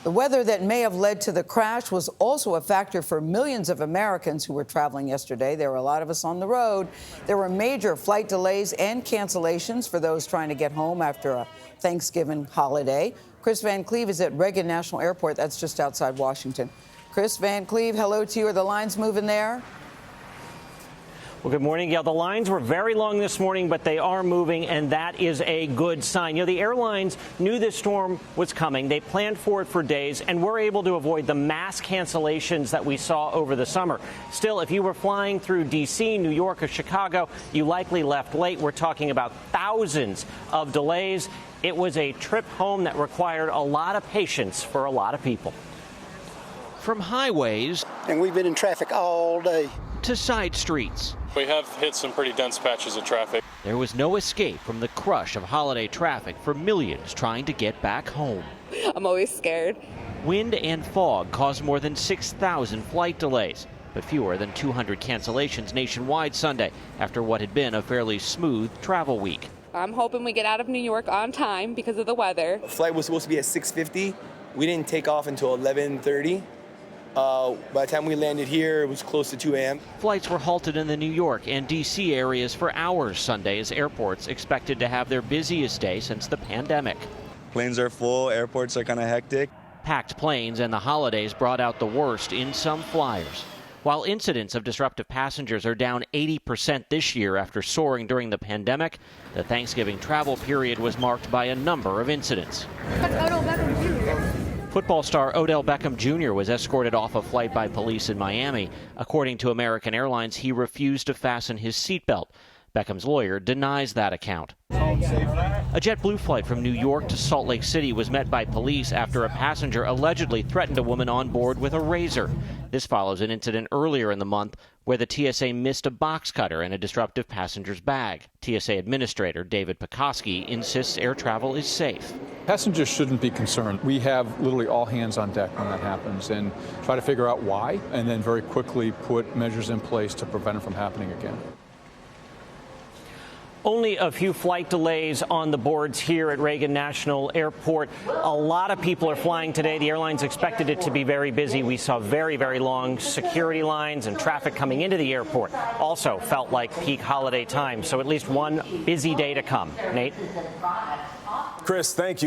The weather that may have led to the crash was also a factor for millions of Americans who were traveling yesterday. There were a lot of us on the road. There were major flight delays and cancellations for those trying to get home after a Thanksgiving holiday. Kris Van Cleave is at Reagan National Airport. That's just outside Washington. Kris Van Cleave, hello to you. Are the lines moving there? Well, good morning. Yeah, the lines were very long this morning, but they are moving, and that is a good sign. You know, the airlines knew this storm was coming. They planned for it for days, and were able to avoid the mass cancellations that we saw over the summer. Still, if you were flying through D.C., New York, or Chicago, you likely left late. We're talking about thousands of delays. It was a trip home that required a lot of patience for a lot of people. From highways, and we've been in traffic all day, to side streets. We have hit some pretty dense patches of traffic. There was no escape from the crush of holiday traffic for millions trying to get back home. I'm always scared. Wind and fog caused more than 6,000 flight delays, but fewer than 200 cancellations nationwide Sunday after what had been a fairly smooth travel week. I'm hoping we get out of New York on time because of the weather. The flight was supposed to be at 6:50. We didn't take off until 11:30. By the time we landed here, it was close to 2 a.m. Flights were halted in the New York and D.C. areas for hours Sunday as airports expected to have their busiest day since the pandemic. Planes are full, airports are kind of hectic. Packed planes and the holidays brought out the worst in some flyers. While incidents of disruptive passengers are down 80% this year after soaring during the pandemic, the Thanksgiving travel period was marked by a number of incidents. Football star Odell Beckham Jr. was escorted off a flight by police in Miami. According to American Airlines, he refused to fasten his seatbelt. Beckham's lawyer denies that account. A JetBlue flight from New York to Salt Lake City was met by police after a passenger allegedly threatened a woman on board with a razor. This follows an incident earlier in the month where the TSA missed a box cutter in a disruptive passenger's bag. TSA Administrator David Pekoski insists air travel is safe. Passengers shouldn't be concerned. We have literally all hands on deck when that happens and try to figure out why and then very quickly put measures in place to prevent it from happening again. Only a few flight delays on the boards here at Reagan National Airport. A lot of people are flying today. The airlines expected it to be very busy. We saw very, very long security lines and traffic coming into the airport. Also felt like peak holiday time. So at least one busy day to come. Nate? Kris, thank you.